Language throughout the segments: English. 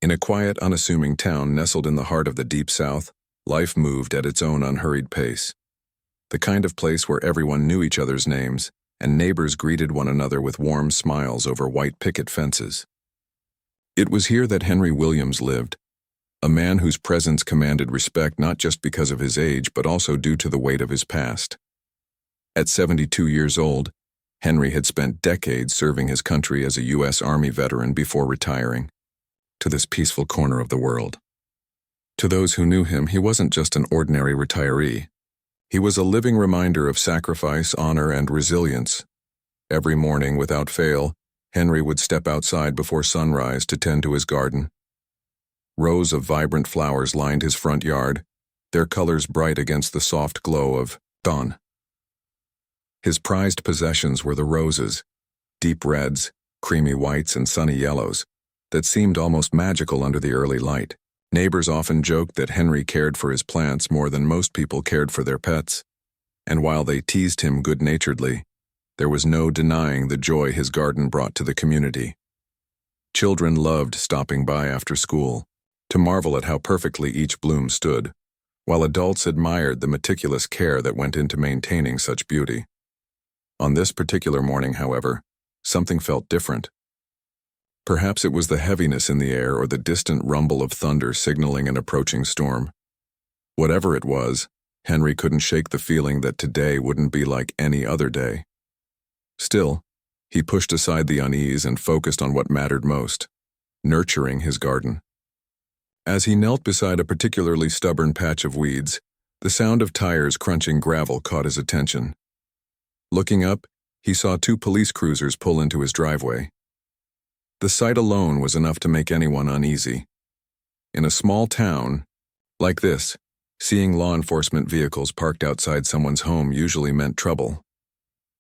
In a quiet, unassuming town nestled in the heart of the Deep South, life moved at its own unhurried pace. The kind of place where everyone knew each other's names, and neighbors greeted one another with warm smiles over white picket fences. It was here that Henry Williams lived, a man whose presence commanded respect not just because of his age but also due to the weight of his past. At 72 years old, Henry had spent decades serving his country as a U.S. Army veteran before retiring to this peaceful corner of the world. To those who knew him, he wasn't just an ordinary retiree. He was a living reminder of sacrifice, honor, and resilience. Every morning, without fail, Henry would step outside before sunrise to tend to his garden. Rows of vibrant flowers lined his front yard, their colors bright against the soft glow of dawn. His prized possessions were the roses, deep reds, creamy whites, and sunny yellows, that seemed almost magical under the early light. Neighbors often joked that Henry cared for his plants more than most people cared for their pets, and while they teased him good-naturedly, there was no denying the joy his garden brought to the community. Children loved stopping by after school to marvel at how perfectly each bloom stood, while adults admired the meticulous care that went into maintaining such beauty. On this particular morning, however, something felt different. Perhaps it was the heaviness in the air or the distant rumble of thunder signaling an approaching storm. Whatever it was, Henry couldn't shake the feeling that today wouldn't be like any other day. Still, he pushed aside the unease and focused on what mattered most, nurturing his garden. As he knelt beside a particularly stubborn patch of weeds, the sound of tires crunching gravel caught his attention. Looking up, he saw two police cruisers pull into his driveway. The sight alone was enough to make anyone uneasy. In a small town like this, seeing law enforcement vehicles parked outside someone's home usually meant trouble.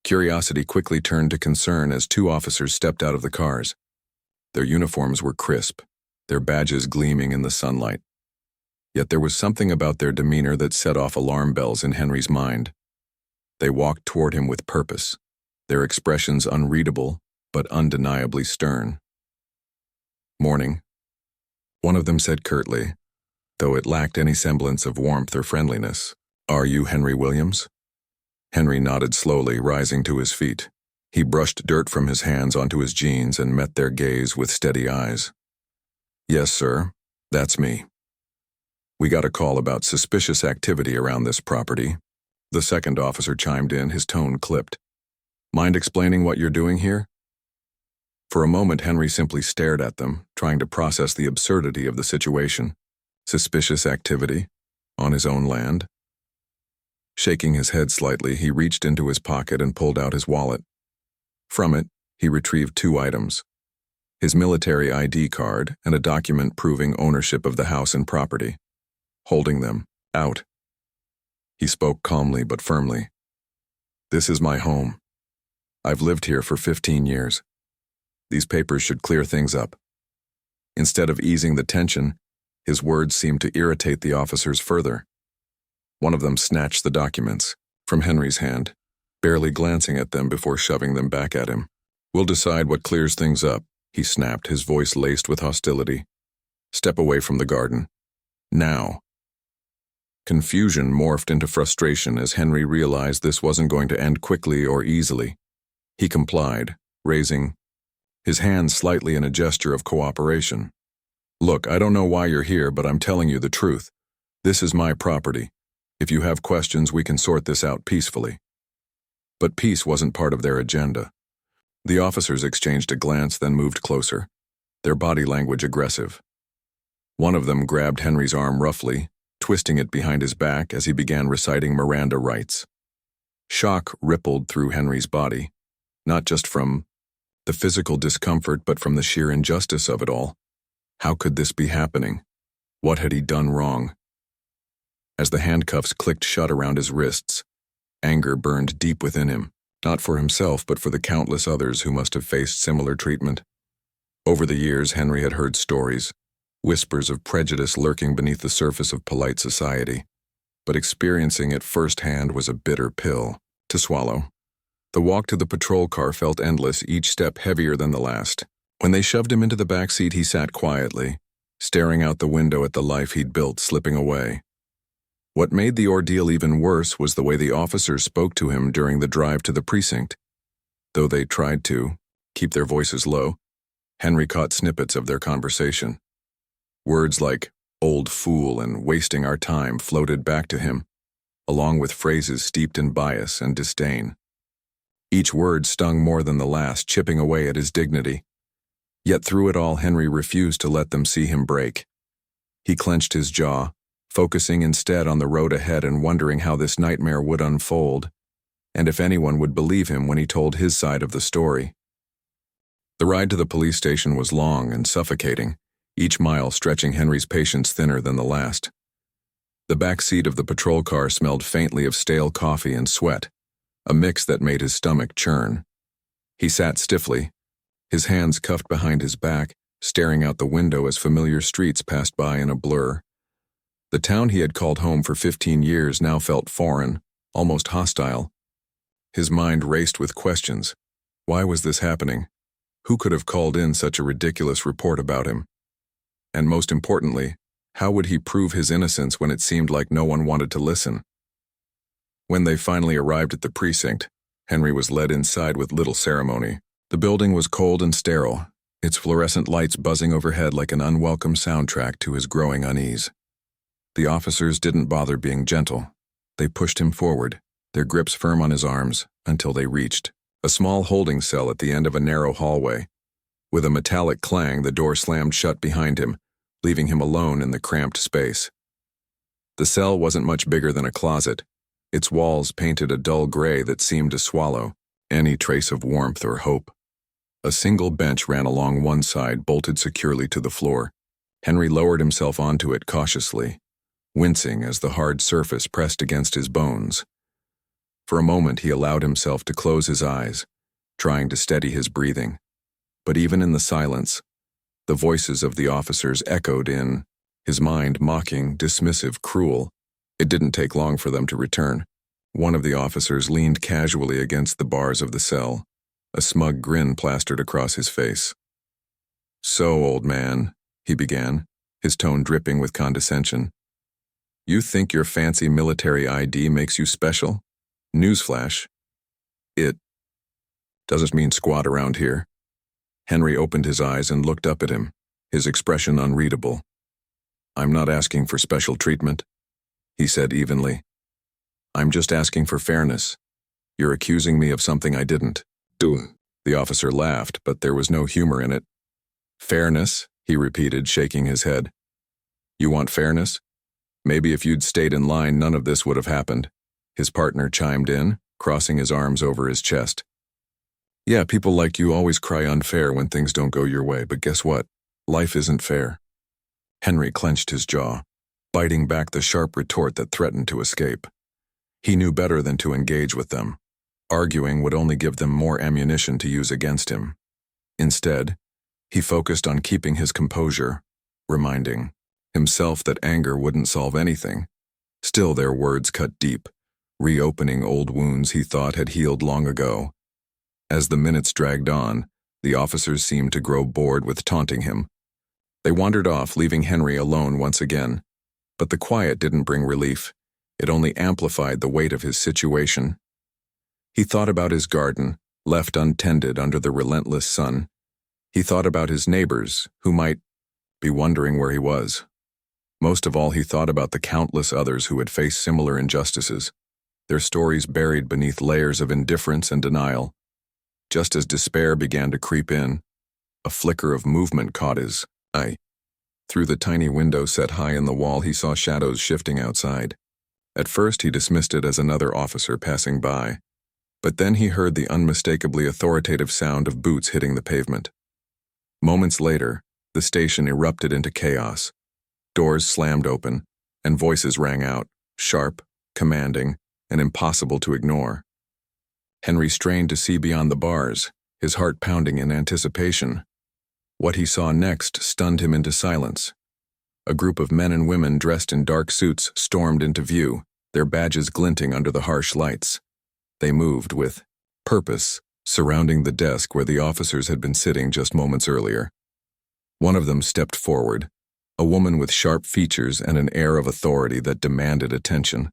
Curiosity quickly turned to concern as two officers stepped out of the cars. Their uniforms were crisp, their badges gleaming in the sunlight. Yet there was something about their demeanor that set off alarm bells in Henry's mind. They walked toward him with purpose, their expressions unreadable but undeniably stern. "Morning," one of them said curtly, though it lacked any semblance of warmth or friendliness. "Are you Henry Williams?" Henry nodded slowly, rising to his feet. He brushed dirt from his hands onto his jeans and met their gaze with steady eyes. "Yes, sir, that's me. We got a call about suspicious activity around this property." The second officer chimed in, his tone clipped. "Mind explaining what you're doing here?" For a moment, Henry simply stared at them, trying to process the absurdity of the situation. Suspicious activity? On his own land? Shaking his head slightly, he reached into his pocket and pulled out his wallet. From it, he retrieved two items: his military ID card and a document proving ownership of the house and property. Holding them, out, he spoke calmly but firmly. "This is my home. I've lived here for 15 years. These papers should clear things up." Instead of easing the tension, his words seemed to irritate the officers further. One of them snatched the documents from Henry's hand, barely glancing at them before shoving them back at him. "We'll decide what clears things up," he snapped, his voice laced with hostility. "Step away from the garden. Now." Confusion morphed into frustration as Henry realized this wasn't going to end quickly or easily. He complied, raising his hand slightly in a gesture of cooperation. "Look, I don't know why you're here, but I'm telling you the truth. This is my property. If you have questions, we can sort this out peacefully." But peace wasn't part of their agenda. The officers exchanged a glance, then moved closer, their body language aggressive. One of them grabbed Henry's arm roughly, twisting it behind his back as he began reciting Miranda rights. Shock rippled through Henry's body, not just from the physical discomfort but from the sheer injustice of it all. How could this be happening? What had he done wrong? As the handcuffs clicked shut around his wrists, anger burned deep within him, not for himself but for the countless others who must have faced similar treatment. Over the years, Henry had heard stories, whispers of prejudice lurking beneath the surface of polite society, but experiencing it firsthand was a bitter pill to swallow. The walk to the patrol car felt endless, each step heavier than the last. When they shoved him into the back seat, he sat quietly, staring out the window at the life he'd built slipping away. What made the ordeal even worse was the way the officers spoke to him during the drive to the precinct. Though they tried to keep their voices low, Henry caught snippets of their conversation. Words like "old fool" and "wasting our time" floated back to him, along with phrases steeped in bias and disdain. Each word stung more than the last, chipping away at his dignity. Yet through it all, Henry refused to let them see him break. He clenched his jaw, focusing instead on the road ahead and wondering how this nightmare would unfold, and if anyone would believe him when he told his side of the story. The ride to the police station was long and suffocating, each mile stretching Henry's patience thinner than the last. The back seat of the patrol car smelled faintly of stale coffee and sweat, a mix that made his stomach churn. He sat stiffly, his hands cuffed behind his back, staring out the window as familiar streets passed by in a blur. The town he had called home for 15 years now felt foreign, almost hostile. His mind raced with questions. Why was this happening? Who could have called in such a ridiculous report about him? And most importantly, how would he prove his innocence when it seemed like no one wanted to listen? When they finally arrived at the precinct, Henry was led inside with little ceremony. The building was cold and sterile, its fluorescent lights buzzing overhead like an unwelcome soundtrack to his growing unease. The officers didn't bother being gentle. They pushed him forward, their grips firm on his arms, until they reached a small holding cell at the end of a narrow hallway. With a metallic clang, the door slammed shut behind him, leaving him alone in the cramped space. The cell wasn't much bigger than a closet, its walls painted a dull gray that seemed to swallow any trace of warmth or hope. A single bench ran along one side, bolted securely to the floor. Henry lowered himself onto it cautiously, wincing as the hard surface pressed against his bones. For a moment he allowed himself to close his eyes, trying to steady his breathing. But even in the silence, the voices of the officers echoed in his mind, mocking, dismissive, cruel. It didn't take long for them to return. One of the officers leaned casually against the bars of the cell, a smug grin plastered across his face. "So, old man," he began, his tone dripping with condescension, "you think your fancy military ID makes you special? Newsflash. It doesn't mean squat around here." Henry opened his eyes and looked up at him, his expression unreadable. "I'm not asking for special treatment," he said evenly. "I'm just asking for fairness. You're accusing me of something I didn't do." The officer laughed, but there was no humor in it. "Fairness?" he repeated, shaking his head. "You want fairness? Maybe if you'd stayed in line, none of this would have happened." His partner chimed in, crossing his arms over his chest. "Yeah, people like you always cry unfair when things don't go your way, but guess what? Life isn't fair." Henry clenched his jaw, biting back the sharp retort that threatened to escape. He knew better than to engage with them. Arguing would only give them more ammunition to use against him. Instead, he focused on keeping his composure, reminding himself that anger wouldn't solve anything. Still, their words cut deep, reopening old wounds he thought had healed long ago. As the minutes dragged on, the officers seemed to grow bored with taunting him. They wandered off, leaving Henry alone once again. But the quiet didn't bring relief. It only amplified the weight of his situation. He thought about his garden, left untended under the relentless sun. He thought about his neighbors, who might be wondering where he was. Most of all, he thought about the countless others who had faced similar injustices, their stories buried beneath layers of indifference and denial. Just as despair began to creep in, a flicker of movement caught his eye. Through the tiny window set high in the wall, he saw shadows shifting outside. At first, he dismissed it as another officer passing by, but then he heard the unmistakably authoritative sound of boots hitting the pavement. Moments later, the station erupted into chaos. Doors slammed open, and voices rang out, sharp, commanding, and impossible to ignore. Henry strained to see beyond the bars, his heart pounding in anticipation. What he saw next stunned him into silence. A group of men and women dressed in dark suits stormed into view, their badges glinting under the harsh lights. They moved with purpose, surrounding the desk where the officers had been sitting just moments earlier. One of them stepped forward, a woman with sharp features and an air of authority that demanded attention.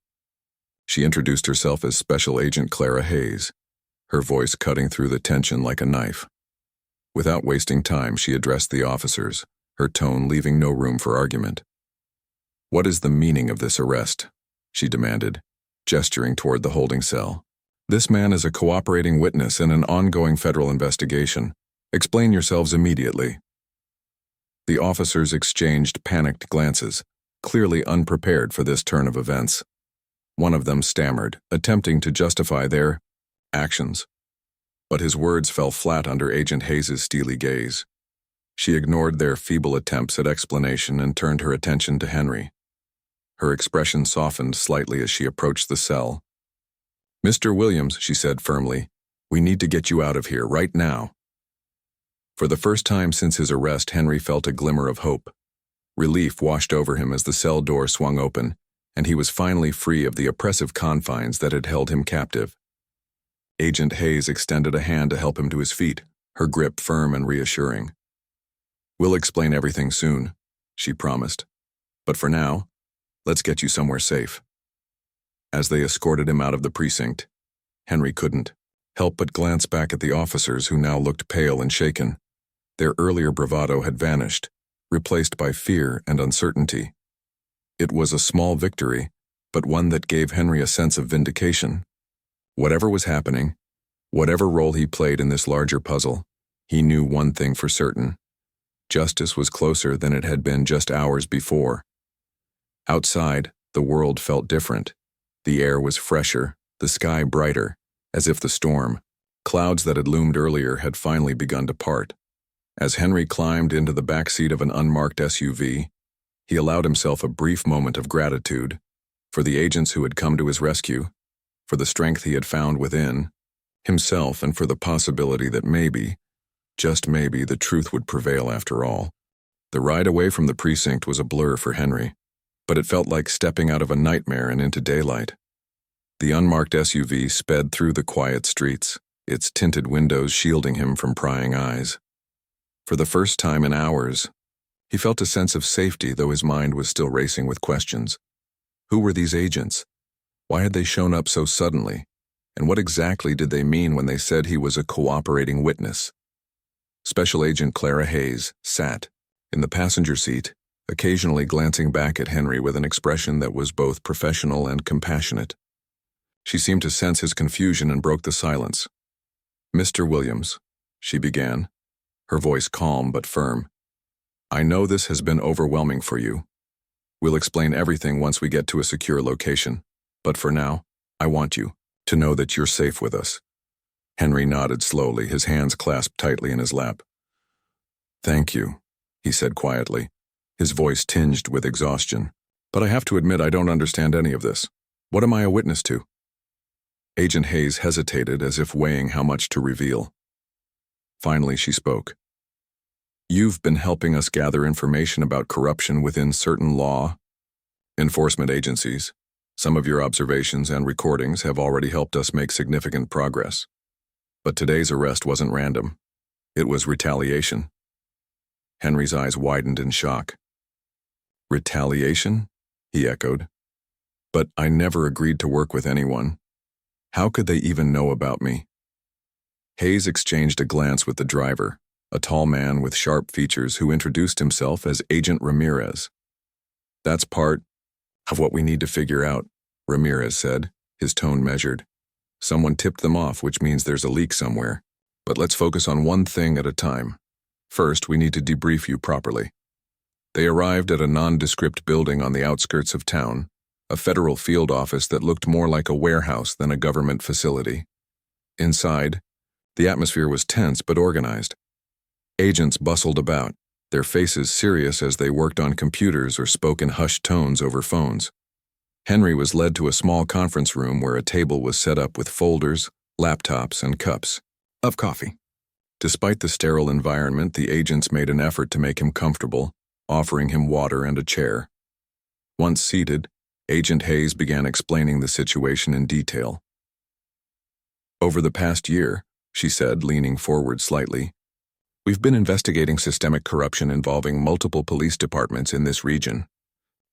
She introduced herself as Special Agent Clara Hayes, her voice cutting through the tension like a knife. Without wasting time, she addressed the officers, her tone leaving no room for argument. "What is the meaning of this arrest?" she demanded, gesturing toward the holding cell. "This man is a cooperating witness in an ongoing federal investigation. Explain yourselves immediately." The officers exchanged panicked glances, clearly unprepared for this turn of events. One of them stammered, attempting to justify their actions. But his words fell flat under Agent Hayes' steely gaze. She ignored their feeble attempts at explanation and turned her attention to Henry. Her expression softened slightly as she approached the cell. "Mr. Williams," she said firmly, "we need to get you out of here right now." For the first time since his arrest, Henry felt a glimmer of hope. Relief washed over him as the cell door swung open, and he was finally free of the oppressive confines that had held him captive. Agent Hayes extended a hand to help him to his feet, her grip firm and reassuring. "We'll explain everything soon," she promised. "But for now, let's get you somewhere safe." As they escorted him out of the precinct, Henry couldn't help but glance back at the officers who now looked pale and shaken. Their earlier bravado had vanished, replaced by fear and uncertainty. It was a small victory, but one that gave Henry a sense of vindication. Whatever was happening, whatever role he played in this larger puzzle, he knew one thing for certain. Justice was closer than it had been just hours before. Outside, the world felt different. The air was fresher, the sky brighter, as if the storm, clouds that had loomed earlier, had finally begun to part. As Henry climbed into the back seat of an unmarked SUV, he allowed himself a brief moment of gratitude for the agents who had come to his rescue, for the strength he had found within himself, and for the possibility that maybe, just maybe, the truth would prevail after all. The ride away from the precinct was a blur for Henry, but it felt like stepping out of a nightmare and into daylight. The unmarked SUV sped through the quiet streets, its tinted windows shielding him from prying eyes. For the first time in hours, he felt a sense of safety, though his mind was still racing with questions. Who were these agents? Why had they shown up so suddenly? And what exactly did they mean when they said he was a cooperating witness? Special Agent Clara Hayes sat in the passenger seat, occasionally glancing back at Henry with an expression that was both professional and compassionate. She seemed to sense his confusion and broke the silence. "Mr. Williams," she began, her voice calm but firm, "I know this has been overwhelming for you. We'll explain everything once we get to a secure location. But for now, I want you to know that you're safe with us." Henry nodded slowly, his hands clasped tightly in his lap. "Thank you," he said quietly, his voice tinged with exhaustion. "But I have to admit I don't understand any of this. What am I a witness to?" Agent Hayes hesitated, as if weighing how much to reveal. Finally, she spoke. "You've been helping us gather information about corruption within certain law enforcement agencies. Some of your observations and recordings have already helped us make significant progress. But today's arrest wasn't random. It was retaliation." Henry's eyes widened in shock. "Retaliation?" he echoed. "But I never agreed to work with anyone. How could they even know about me?" Hayes exchanged a glance with the driver, a tall man with sharp features who introduced himself as Agent Ramirez. "That's part of what we need to figure out," Ramirez said, his tone measured. "Someone tipped them off, which means there's a leak somewhere. But let's focus on one thing at a time. First, we need to debrief you properly." They arrived at a nondescript building on the outskirts of town, a federal field office that looked more like a warehouse than a government facility. Inside, the atmosphere was tense but organized. Agents bustled about, their faces serious as they worked on computers or spoke in hushed tones over phones. Henry was led to a small conference room where a table was set up with folders, laptops, and cups of coffee. Despite the sterile environment, the agents made an effort to make him comfortable, offering him water and a chair. Once seated, Agent Hayes began explaining the situation in detail. "Over the past year," she said, leaning forward slightly, We've been investigating systemic corruption involving multiple police departments in this region.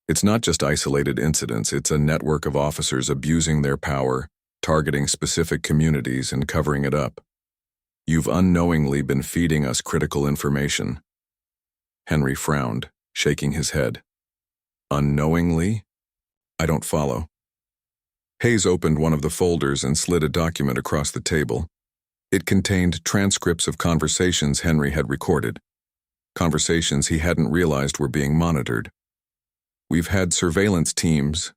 It's not just isolated incidents, it's a network of officers abusing their power, targeting specific communities, and covering it up. You've unknowingly been feeding us critical information. Henry frowned, shaking his head. Unknowingly? I don't follow. Hayes opened one of the folders and slid a document across the table. It contained transcripts of conversations Henry had recorded, conversations he hadn't realized were being monitored. We've had surveillance teams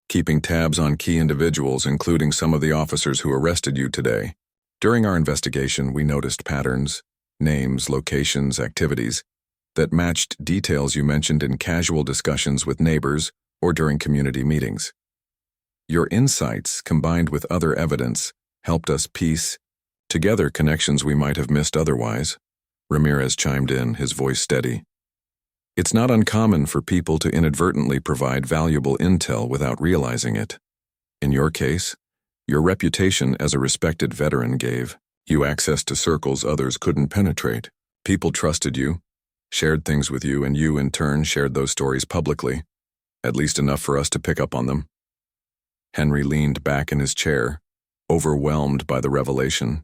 keeping tabs on key individuals, including some of the officers who arrested you today. During our investigation, we noticed patterns, names, locations, activities that matched details you mentioned in casual discussions with neighbors or during community meetings. Your insights, combined with other evidence, helped us piece together connections we might have missed otherwise. Ramirez chimed in, his voice steady. It's not uncommon for people to inadvertently provide valuable intel without realizing it. In your case, your reputation as a respected veteran gave you access to circles others couldn't penetrate. People trusted you, shared things with you, and you, in turn, shared those stories publicly, at least enough for us to pick up on them. Henry leaned back in his chair, overwhelmed by the revelation.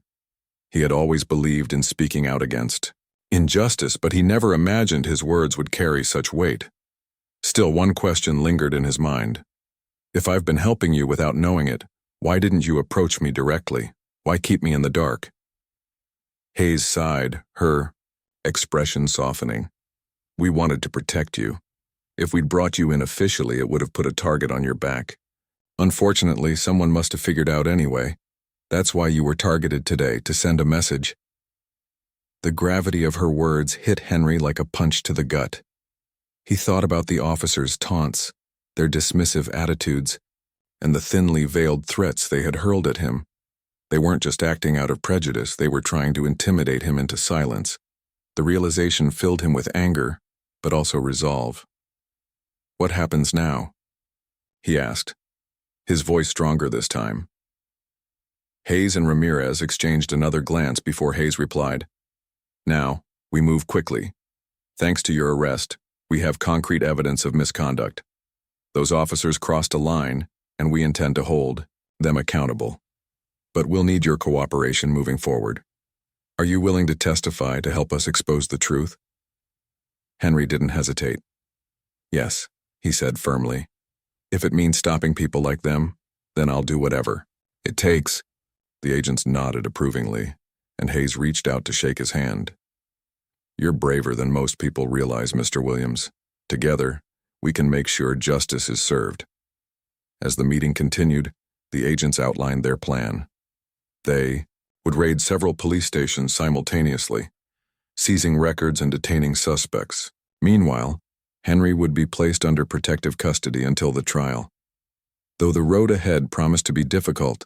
He had always believed in speaking out against injustice, but he never imagined his words would carry such weight. Still, one question lingered in his mind. If I've been helping you without knowing it, why didn't you approach me directly? Why keep me in the dark? Hayes sighed, her expression softening. We wanted to protect you. If we'd brought you in officially, it would have put a target on your back. Unfortunately, someone must have figured out anyway. That's why you were targeted today, to send a message. The gravity of her words hit Henry like a punch to the gut. He thought about the officers' taunts, their dismissive attitudes, and the thinly veiled threats they had hurled at him. They weren't just acting out of prejudice, they were trying to intimidate him into silence. The realization filled him with anger, but also resolve. What happens now? He asked, his voice stronger this time. Hayes and Ramirez exchanged another glance before Hayes replied, Now, we move quickly. Thanks to your arrest, we have concrete evidence of misconduct. Those officers crossed a line, and we intend to hold them accountable. But we'll need your cooperation moving forward. Are you willing to testify to help us expose the truth? Henry didn't hesitate. Yes, he said firmly. If it means stopping people like them, then I'll do whatever it takes. The agents nodded approvingly, and Hayes reached out to shake his hand. You're braver than most people realize, Mr. Williams. Together, we can make sure justice is served. As the meeting continued, the agents outlined their plan. They would raid several police stations simultaneously, seizing records and detaining suspects. Meanwhile, Henry would be placed under protective custody until the trial. Though the road ahead promised to be difficult,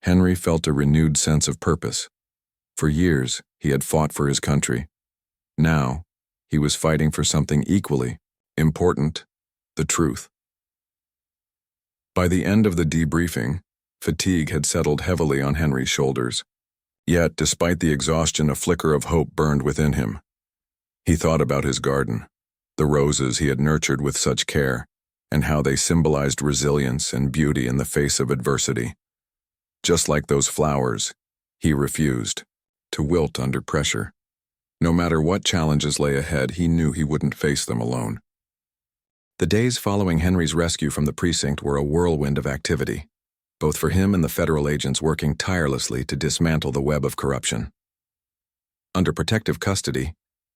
Henry felt a renewed sense of purpose. For years, he had fought for his country. Now, he was fighting for something equally important, the truth. By the end of the debriefing, fatigue had settled heavily on Henry's shoulders. Yet, despite the exhaustion, a flicker of hope burned within him. He thought about his garden, the roses he had nurtured with such care, and how they symbolized resilience and beauty in the face of adversity. Just like those flowers, he refused to wilt under pressure. No matter what challenges lay ahead, he knew he wouldn't face them alone. The days following Henry's rescue from the precinct were a whirlwind of activity, both for him and the federal agents working tirelessly to dismantle the web of corruption. Under protective custody,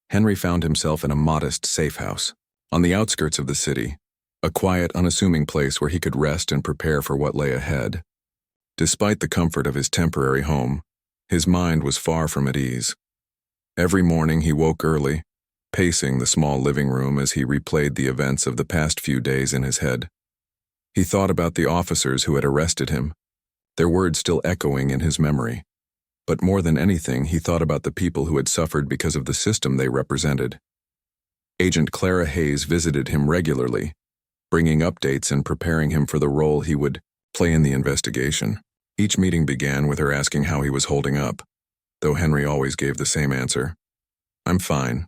Henry found himself in a modest safe house on the outskirts of the city, a quiet, unassuming place where he could rest and prepare for what lay ahead. Despite the comfort of his temporary home, his mind was far from at ease. Every morning he woke early, pacing the small living room as he replayed the events of the past few days in his head. He thought about the officers who had arrested him, their words still echoing in his memory. But more than anything, he thought about the people who had suffered because of the system they represented. Agent Clara Hayes visited him regularly, bringing updates and preparing him for the role he would play in the investigation. Each meeting began with her asking how he was holding up, though Henry always gave the same answer. I'm fine.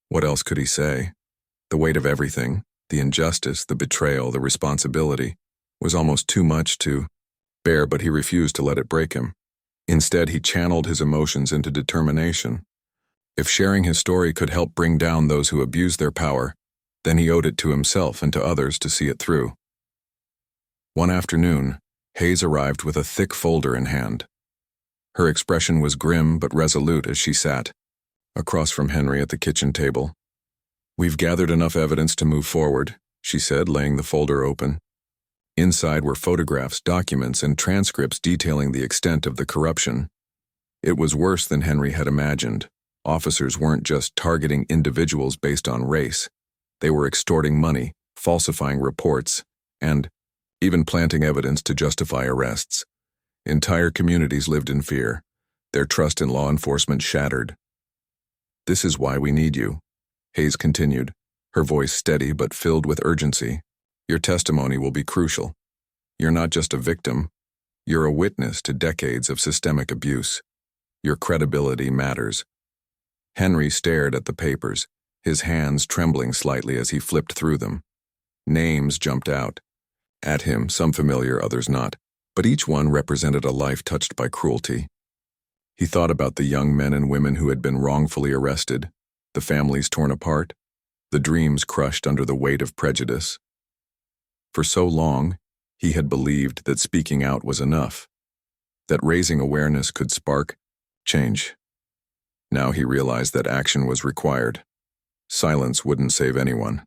What else could he say? The weight of everything, the injustice, the betrayal, the responsibility, was almost too much to bear, but he refused to let it break him. Instead, he channeled his emotions into determination. If sharing his story could help bring down those who abused their power, then he owed it to himself and to others to see it through. One afternoon, Hayes arrived with a thick folder in hand. Her expression was grim but resolute as she sat across from Henry at the kitchen table. "We've gathered enough evidence to move forward," she said, laying the folder open. Inside were photographs, documents, and transcripts detailing the extent of the corruption. It was worse than Henry had imagined. Officers weren't just targeting individuals based on race. They were extorting money, falsifying reports, and even planting evidence to justify arrests. Entire communities lived in fear, their trust in law enforcement shattered. "This is why we need you," Hayes continued, her voice steady but filled with urgency. "Your testimony will be crucial. You're not just a victim. You're a witness to decades of systemic abuse. Your credibility matters." Henry stared at the papers, his hands trembling slightly as he flipped through them. Names jumped out at him, some familiar, others not, but each one represented a life touched by cruelty. He thought about the young men and women who had been wrongfully arrested, the families torn apart, the dreams crushed under the weight of prejudice. For so long, he had believed that speaking out was enough, that raising awareness could spark change. Now he realized that action was required. Silence wouldn't save anyone.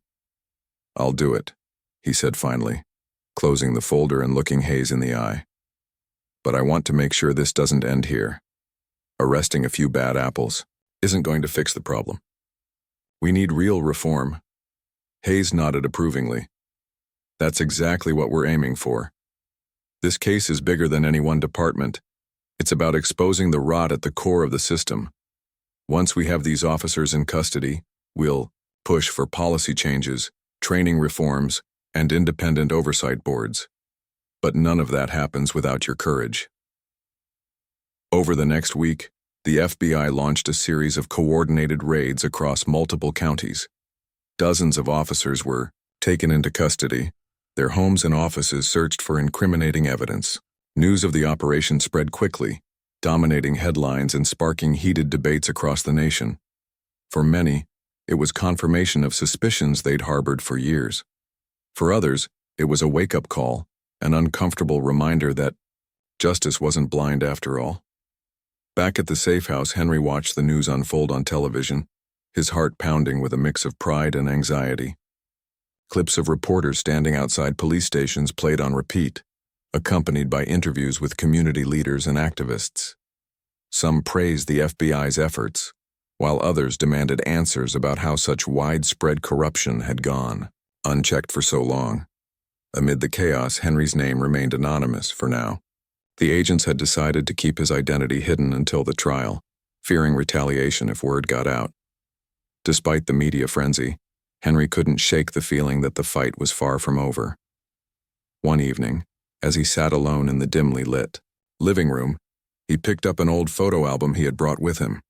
"I'll do it," he said finally, closing the folder and looking Hayes in the eye. "But I want to make sure this doesn't end here. Arresting a few bad apples isn't going to fix the problem. We need real reform." Hayes nodded approvingly. "That's exactly what we're aiming for. This case is bigger than any one department. It's about exposing the rot at the core of the system. Once we have these officers in custody, we'll push for policy changes, training reforms, and independent oversight boards. But none of that happens without your courage." Over the next week, the FBI launched a series of coordinated raids across multiple counties. Dozens of officers were taken into custody, their homes and offices searched for incriminating evidence. News of the operation spread quickly, dominating headlines and sparking heated debates across the nation. For many, it was confirmation of suspicions they'd harbored for years. For others, it was a wake-up call, an uncomfortable reminder that justice wasn't blind after all. Back at the safe house, Henry watched the news unfold on television, his heart pounding with a mix of pride and anxiety. Clips of reporters standing outside police stations played on repeat, accompanied by interviews with community leaders and activists. Some praised the FBI's efforts, while others demanded answers about how such widespread corruption had gone unchecked for so long. Amid the chaos, Henry's name remained anonymous for now. The agents had decided to keep his identity hidden until the trial, fearing retaliation if word got out. Despite the media frenzy, Henry couldn't shake the feeling that the fight was far from over. One evening, as he sat alone in the dimly lit living room, he picked up an old photo album he had brought with him.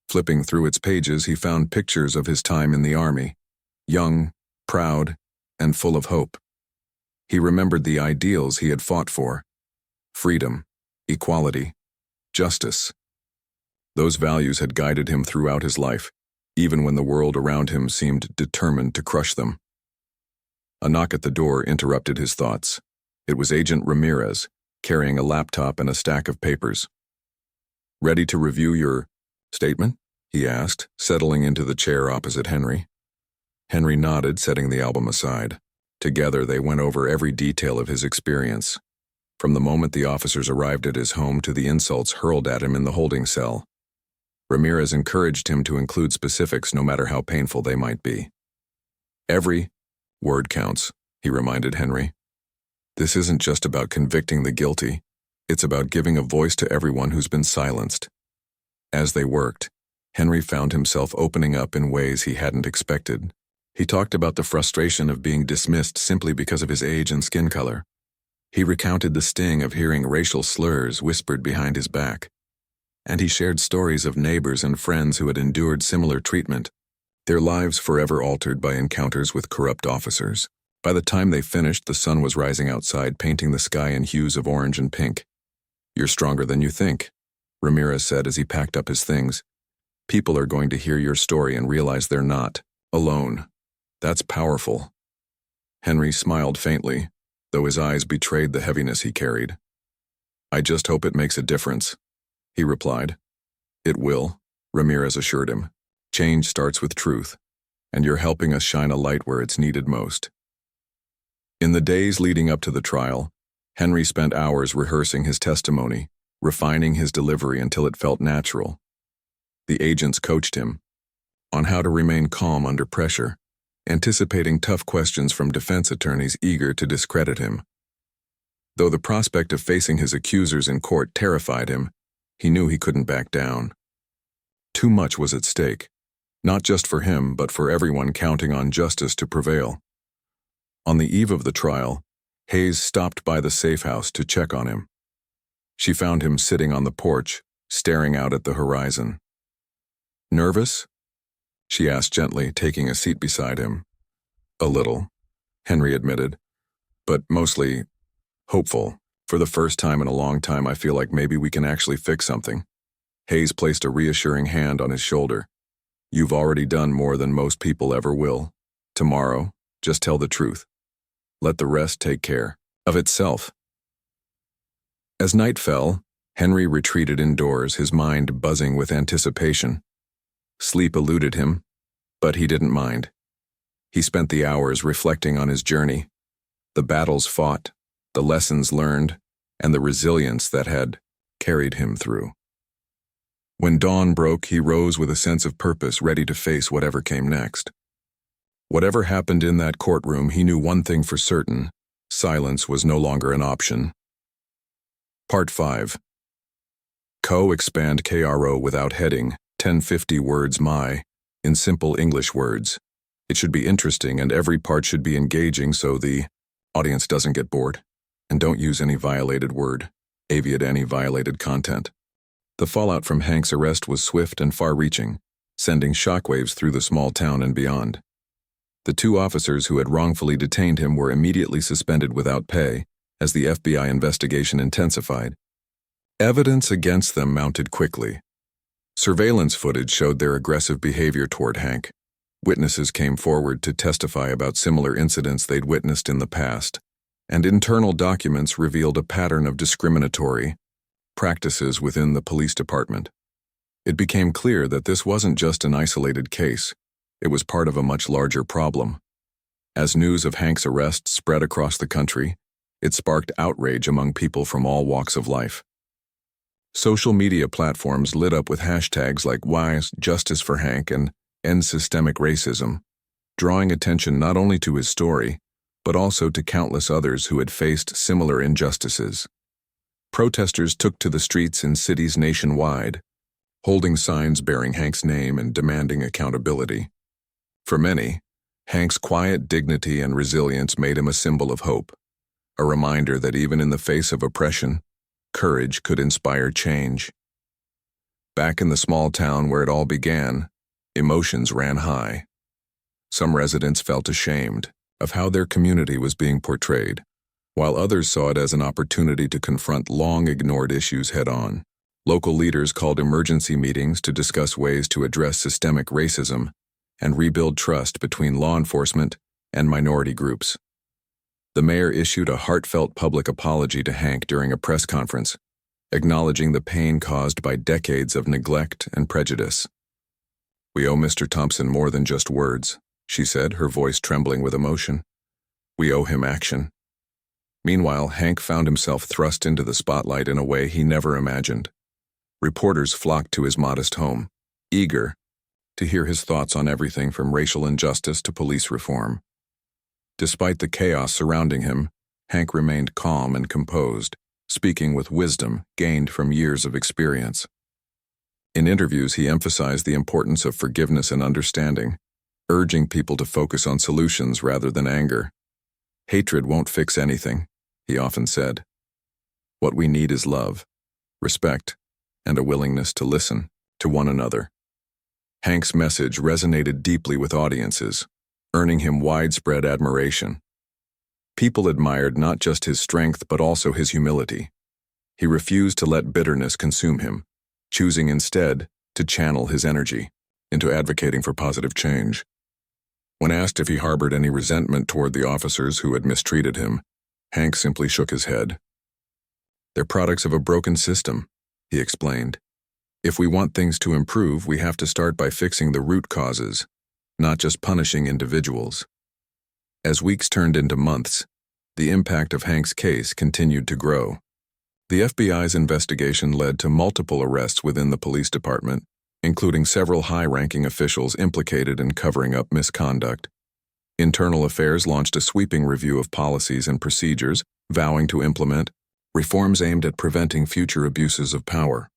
Flipping through its pages, he found pictures of his time in the army, young, proud, and full of hope. He remembered the ideals he had fought for: freedom, equality, justice. Those values had guided him throughout his life, even when the world around him seemed determined to crush them. A knock at the door interrupted his thoughts. It was Agent Ramirez, carrying a laptop and a stack of papers. "Ready to review your statement?" he asked, settling into the chair opposite Henry. Henry nodded, setting the album aside. Together, they went over every detail of his experience, from the moment the officers arrived at his home to the insults hurled at him in the holding cell. Ramirez encouraged him to include specifics no matter how painful they might be. "Every word counts," he reminded Henry. "This isn't just about convicting the guilty. It's about giving a voice to everyone who's been silenced." As they worked, Henry found himself opening up in ways he hadn't expected. He talked about the frustration of being dismissed simply because of his age and skin color. He recounted the sting of hearing racial slurs whispered behind his back. and he shared stories of neighbors and friends who had endured similar treatment, their lives forever altered by encounters with corrupt officers. By the time they finished, the sun was rising outside, painting the sky in hues of orange and pink. "You're stronger than you think," Ramirez said as he packed up his things. "People are going to hear your story and realize they're not alone. That's powerful." Henry smiled faintly, though his eyes betrayed the heaviness he carried. "I just hope it makes a difference," he replied. "It will," Ramirez assured him. "Change starts with truth, and you're helping us shine a light where it's needed most." In the days leading up to the trial, Henry spent hours rehearsing his testimony, refining his delivery until it felt natural. The agents coached him on how to remain calm under pressure, anticipating tough questions from defense attorneys eager to discredit him. Though the prospect of facing his accusers in court terrified him, he knew he couldn't back down. Too much was at stake, not just for him but for everyone counting on justice to prevail. On the eve of the trial, Hayes stopped by the safe house to check on him. She found him sitting on the porch, staring out at the horizon. "Nervous?" she asked gently, taking a seat beside him. "A little," Henry admitted, "but mostly hopeful. For the first time in a long time, I feel like maybe we can actually fix something." Hayes placed a reassuring hand on his shoulder. "You've already done more than most people ever will. Tomorrow, just tell the truth. Let the rest take care of itself." As night fell, Henry retreated indoors, his mind buzzing with anticipation. Sleep eluded him, but he didn't mind. He spent the hours reflecting on his journey, the battles fought, the lessons learned, and the resilience that had carried him through. When dawn broke, he rose with a sense of purpose, ready to face whatever came next. Whatever happened in that courtroom, he knew one thing for certain: silence was no longer an option. Part 5. Expand KRO without heading, 1050 words in simple English words. It should be interesting and every part should be engaging so the audience doesn't get bored. And don't use any violated word, any violated content. The fallout from Hank's arrest was swift and far-reaching, sending shockwaves through the small town and beyond. The 2 officers who had wrongfully detained him were immediately suspended without pay as the FBI investigation intensified. Evidence against them mounted quickly. Surveillance footage showed their aggressive behavior toward Hank. Witnesses came forward to testify about similar incidents they'd witnessed in the past, and internal documents revealed a pattern of discriminatory practices within the police department. It became clear that this wasn't just an isolated case, it was part of a much larger problem. As news of Hank's arrest spread across the country, it sparked outrage among people from all walks of life. Social media platforms lit up with hashtags like "Why Justice for Hank" and "End Systemic Racism," drawing attention not only to his story, but also to countless others who had faced similar injustices. Protesters took to the streets in cities nationwide, holding signs bearing Hank's name and demanding accountability. For many, Hank's quiet dignity and resilience made him a symbol of hope, a reminder that even in the face of oppression, courage could inspire change. Back in the small town where it all began, emotions ran high. Some residents felt ashamed of how their community was being portrayed, while others saw it as an opportunity to confront long-ignored issues head-on. Local leaders called emergency meetings to discuss ways to address systemic racism and rebuild trust between law enforcement and minority groups. The mayor issued a heartfelt public apology to Hank during a press conference, acknowledging the pain caused by decades of neglect and prejudice. "We owe Mr. Thompson more than just words," she said, her voice trembling with emotion. "We owe him action." Meanwhile, Hank found himself thrust into the spotlight in a way he never imagined. Reporters flocked to his modest home, eager to hear his thoughts on everything from racial injustice to police reform. Despite the chaos surrounding him, Hank remained calm and composed, speaking with wisdom gained from years of experience. In interviews, he emphasized the importance of forgiveness and understanding, urging people to focus on solutions rather than anger. "Hatred won't fix anything," he often said. "What we need is love, respect, and a willingness to listen to one another. Hank's message resonated deeply with audiences, earning him widespread admiration. People admired not just his strength but also his humility. He refused to let bitterness consume him, choosing instead to channel his energy into advocating for positive change. When asked if he harbored any resentment toward the officers who had mistreated him, Hank simply shook his head. "They're products of a broken system," he explained. "If we want things to improve, we have to start by fixing the root causes, not just punishing individuals." As weeks turned into months, the impact of Hank's case continued to grow. The FBI's investigation led to multiple arrests within the police department, including several high-ranking officials implicated in covering up misconduct. Internal Affairs launched a sweeping review of policies and procedures, vowing to implement reforms aimed at preventing future abuses of power.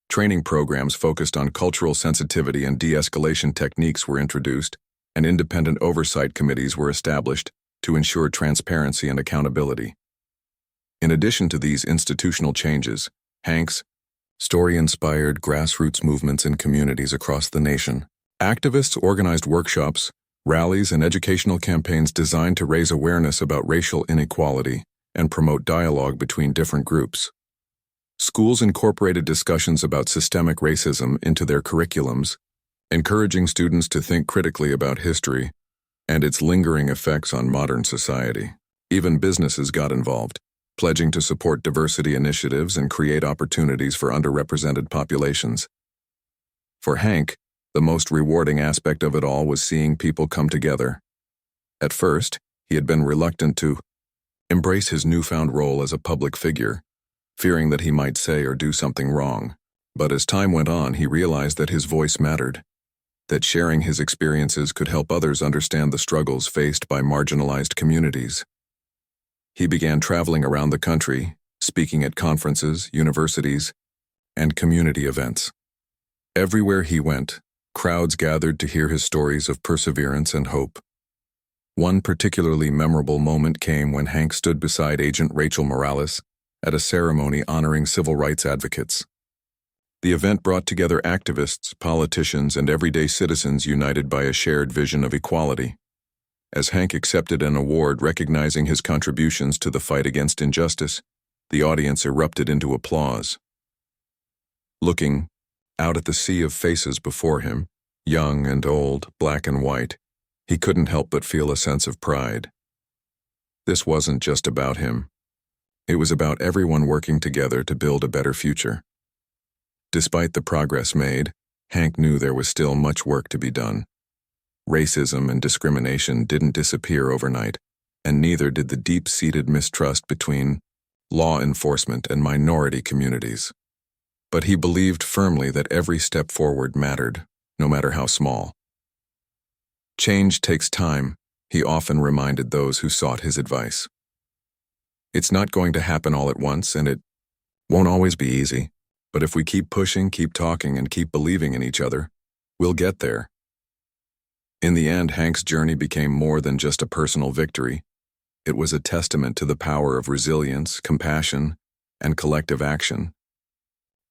Training programs focused on cultural sensitivity and de-escalation techniques were introduced, and independent oversight committees were established to ensure transparency and accountability. In addition to these institutional changes, Hank's story inspired grassroots movements in communities across the nation. Activists organized workshops, rallies, and educational campaigns designed to raise awareness about racial inequality and promote dialogue between different groups. Schools incorporated discussions about systemic racism into their curriculums, encouraging students to think critically about history and its lingering effects on modern society. Even businesses got involved, pledging to support diversity initiatives and create opportunities for underrepresented populations. For Hank, the most rewarding aspect of it all was seeing people come together. At first, he had been reluctant to embrace his newfound role as a public figure, fearing that he might say or do something wrong. But as time went on, he realized that his voice mattered, that sharing his experiences could help others understand the struggles faced by marginalized communities. He began traveling around the country, speaking at conferences, universities, and community events. Everywhere he went, crowds gathered to hear his stories of perseverance and hope. One particularly memorable moment came when Hank stood beside Agent Rachel Morales at a ceremony honoring civil rights advocates. The event brought together activists, politicians, and everyday citizens united by a shared vision of equality. As Hank accepted an award recognizing his contributions to the fight against injustice, the audience erupted into applause. Looking out at the sea of faces before him, young and old, black and white, he couldn't help but feel a sense of pride. This wasn't just about him. It was about everyone working together to build a better future. Despite the progress made, Hank knew there was still much work to be done. Racism and discrimination didn't disappear overnight, and neither did the deep-seated mistrust between law enforcement and minority communities. But he believed firmly that every step forward mattered, no matter how small. Change takes time, he often reminded those who sought his advice. It's not going to happen all at once, and it won't always be easy. But if we keep pushing, keep talking, and keep believing in each other, we'll get there. In the end, Hank's journey became more than just a personal victory. It was a testament to the power of resilience, compassion, and collective action.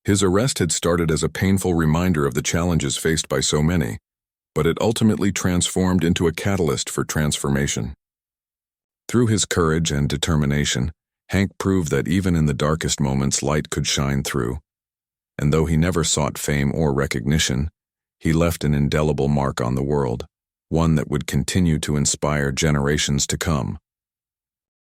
His arrest had started as a painful reminder of the challenges faced by so many, but it ultimately transformed into a catalyst for transformation. Through his courage and determination, Hank proved that even in the darkest moments, light could shine through. And though he never sought fame or recognition, he left an indelible mark on the world, one that would continue to inspire generations to come.